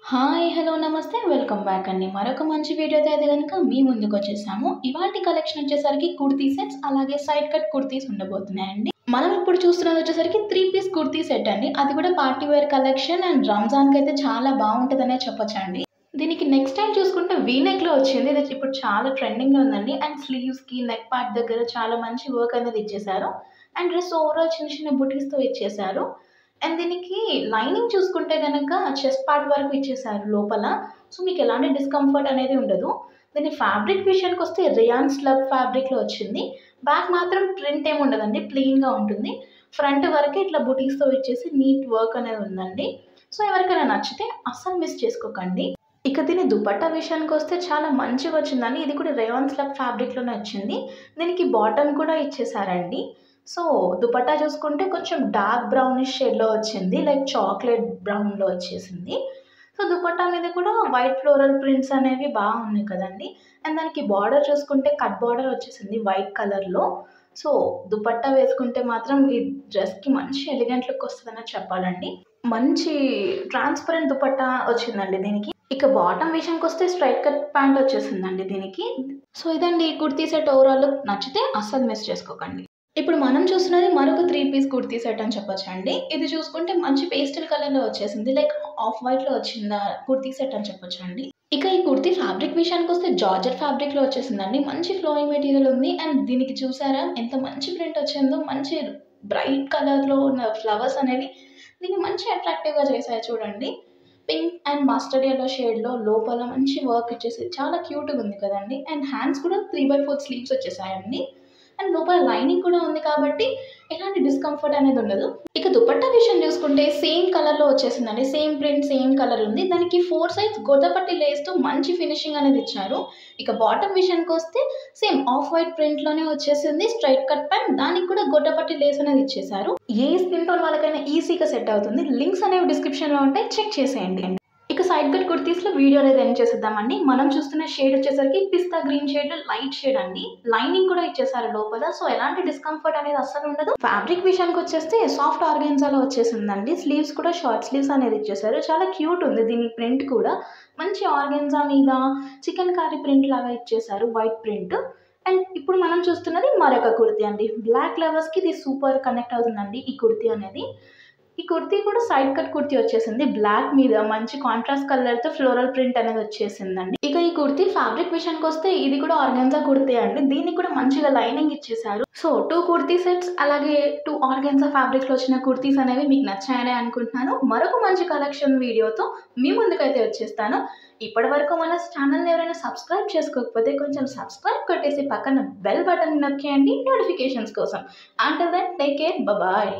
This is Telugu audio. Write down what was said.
హాయ్! హలో! నమస్తే. వెల్కమ్ బ్యాక్ అండి. మరొక మంచి వీడియోతో అయితే గనుక మీ ముందుకొచ్చేసాము. ఇవాల్టి కలెక్షన్ వచ్చేసరికి కుర్తీ సెట్స్, అలాగే సైడ్ కట్ కుర్తీస్ ఉండబోతున్నాయండి. మనం ఇప్పుడు చూస్తున్నది వచ్చేసరికి 3 పీస్ కుర్తీ సెట్ అండి. అది కూడా పార్టీ వేర్ కలెక్షన్ అండ్ రంజాన్‌కైతే చాలా బావుంటదనే చెప్పొచ్చండి. దీనికి నెక్ స్టైల్ చూసుకుంటే వీ నెక్‌లో వచ్చింది. ఇది ఇప్పుడు చాలా ట్రెండింగ్‌లో ఉందండి. అండ్ స్లీవ్స్‌కి, నెక్ పార్ట్ దగ్గర చాలా మంచి వర్క్ అనేది ఇచ్చేసారు. అండ్ డ్రెస్ ఓవరాల్ చిన్న చిన్న బుటీస్‌తో ఇచ్చేసారు. అండ్ దీనికి లైనింగ్ చూసుకుంటే గనక చెస్ట్ పార్ట్ వరకు ఇచ్చేసారు లోపల. సో, మీకు ఎలాంటి డిస్కంఫర్ట్ అనేది ఉండదు. దీని ఫ్యాబ్రిక్ విషయానికొస్తే రియాన్ స్లబ్ ఫ్యాబ్రిక్‌లో వచ్చింది. బ్యాక్ మాత్రం ప్రింట్ ఏమి ఉండదండి. ప్లెయిన్‌గా ఉంటుంది. ఫ్రంట్ వరకే ఇట్లా బుటీస్‌తో ఇచ్చేసి నీట్ వర్క్ అనేది ఉందండి. సో, ఎవరికైనా నచ్చితే అస్సలు మిస్ చేసుకోకండి. ఇక దీని దుపట్టా విషయానికొస్తే చాలా మంచిగొచ్చిందండి. ఇది కూడా రేయాన్ స్లబ్ ఫ్యాబ్రిక్‌లోనే వచ్చింది. దీనికి బాటమ్ కూడా ఇచ్చేసారండి. సో, దుపట్టా చూసుకుంటే కొంచెం డార్క్ బ్రౌనిష్ షేడ్‌లో వచ్చింది. లైక్ చాక్లేట్ బ్రౌన్‌లో వచ్చేసింది. సో, దుపట్టా మీద కూడా వైట్ ఫ్లోరల్ ప్రింట్స్ అనేవి బాగున్నాయి కదండీ! అండ్ దానికి బార్డర్ చూసుకుంటే కట్ బార్డర్ వచ్చేసింది వైట్ కలర్‌లో. సో, దుపట్టా వేసుకుంటే మాత్రం ఈ డ్రెస్‌కి మంచి ఎలిగెంట్ లుక్ వస్తదనే చెప్పాలండి. మంచి ట్రాన్స్‌పరెంట్ దుపట్టా వచ్చిందండి దీనికి. ఇక బాటమ్ విషయానికొస్తే స్ట్రెయిట్ కట్ ప్యాంట్ వచ్చేసిందండి దీనికి. సో, ఇదండి కుర్తీ సెట్ ఓవరాల్ లుక్. నచ్చితే అస్సలు మిస్ చేసుకోకండి. ఇప్పుడు మనం చూస్తున్నది మరొక 3 పీస్ కుర్తీ సెట్ అని చెప్పొచ్చండి. ఇది చూసుకుంటే మంచి పేస్టల్ కలర్‌లో వచ్చేసింది. లైక్ ఆఫ్ వైట్‌లో వచ్చిన కుర్తీ సెట్ అని చెప్పొచ్చండి. ఇక ఈ కుర్తీ ఫ్యాబ్రిక్ విషయానికొస్తే జార్జెట్ ఫ్యాబ్రిక్‌లో వచ్చేసిందండి. మంచి ఫ్లోయింగ్ మెటీరియల్ ఉంది. అండ్ దీనికి చూసారా ఎంత మంచి ప్రింట్ వచ్చిందో. మంచి బ్రైట్ కలర్‌లో ఉన్న ఫ్లవర్స్ అనేవి దీన్ని మంచి అట్రాక్టివ్‌గా చేశాయి చూడండి. పింక్ అండ్ మస్టర్డ్ యెల్లో షేడ్‌లో లోపల మంచి వర్క్ ఇచ్చేసి చాలా క్యూట్‌గా ఉంది కదండీ! అండ్ హ్యాండ్స్ కూడా 3/4 స్లీవ్స్ వచ్చేసాయండి. అండ్ లోపల లైనింగ్ కూడా ఉంది కాబట్టి ఎలాంటి డిస్కంఫర్ట్ అనేది ఉండదు. ఇక దుపట్టా విషయం చూసుకుంటే సేమ్ కలర్‌లో వచ్చేసిందండి. సేమ్ ప్రింట్, సేమ్ కలర్ ఉంది. దానికి 4 సైడ్స్ గొట్టపట్టి లేస్‌తో మంచి ఫినిషింగ్ అనేది ఇచ్చారు. ఇక బాటమ్ విషయానికొస్తే సేమ్ ఆఫ్ వైట్ ప్రింట్‌లోనే వచ్చేసింది. స్ట్రెయిట్ కట్ ప్యాంట్ దానికి కూడా గొట్టపట్టి లేస్ అనేది ఇచ్చేసారు. ఏ స్కిన్ టోన్ వాళ్ళకైనా ఈజీగా సెట్ అవుతుంది. లింక్స్ అనేవి డిస్క్రిప్షన్‌లో ఉంటాయి. చెక్ చేసేయండి. ఇక సైడ్ కట్ కుర్తీస్‌లో వీడియో అనేది ఎండ్ చేసేద్దామండి. మనం చూస్తున్న షేడ్ వచ్చేసరికి పిస్తా గ్రీన్ షేడ్‌లో లైట్ షేడ్ అండి. లైనింగ్ కూడా ఇచ్చేసారు లోపల. సో, ఎలాంటి డిస్కంఫర్ట్ అనేది అస్సలు ఉండదు. ఫ్యాబ్రిక్ విషయానికొచ్చేస్తే సాఫ్ట్ ఆర్గాన్జాలో వచ్చేసిందండి. స్లీవ్స్ కూడా షార్ట్ స్లీవ్స్ అనేది ఇచ్చేసారు. చాలా క్యూట్ ఉంది దీని ప్రింట్ కూడా. మంచి ఆర్గాన్జా మీద చికెన్ కర్రీ ప్రింట్ లాగా ఇచ్చేసారు వైట్ ప్రింట్. అండ్ ఇప్పుడు మనం చూస్తున్నది మరొక కుర్తీ అండి. బ్లాక్ లవర్స్‌కి ఇది సూపర్ కనెక్ట్ అవుతుందండి ఈ కుర్తీ అనేది. ఈ కుర్తీ కూడా సైడ్ కట్ కుర్తీ వచ్చేసింది. బ్లాక్ మీద మంచి కాంట్రాస్ట్ కలర్‌తో ఫ్లోరల్ ప్రింట్ అనేది వచ్చేసిందండి. ఇక ఈ కుర్తీ ఫ్యాబ్రిక్ విషయానికొస్తే ఇది కూడా ఆర్గాన్జా కుర్తీ అండి. దీనికి కూడా మంచిగా లైనింగ్ ఇచ్చేసారు. సో, 2 కుర్తీ సెట్స్ అలాగే 2 ఆర్గాన్జా ఫ్యాబ్రిక్‌లో వచ్చిన కుర్తీస్ అనేవి మీకు నచ్చాయనే అనుకుంటున్నాను. మరొక మంచి కలెక్షన్ వీడియోతో మీ ముందుకైతే వచ్చేస్తాను. ఇప్పటివరకు మన ఛానల్‌ని ఎవరైనా సబ్స్క్రైబ్ చేసుకోకపోతే కొంచెం సబ్స్క్రైబ్ కొట్టేసి పక్కన బెల్ బటన్ నొక్కేయండి నోటిఫికేషన్స్ కోసం. Until then take care. Bye.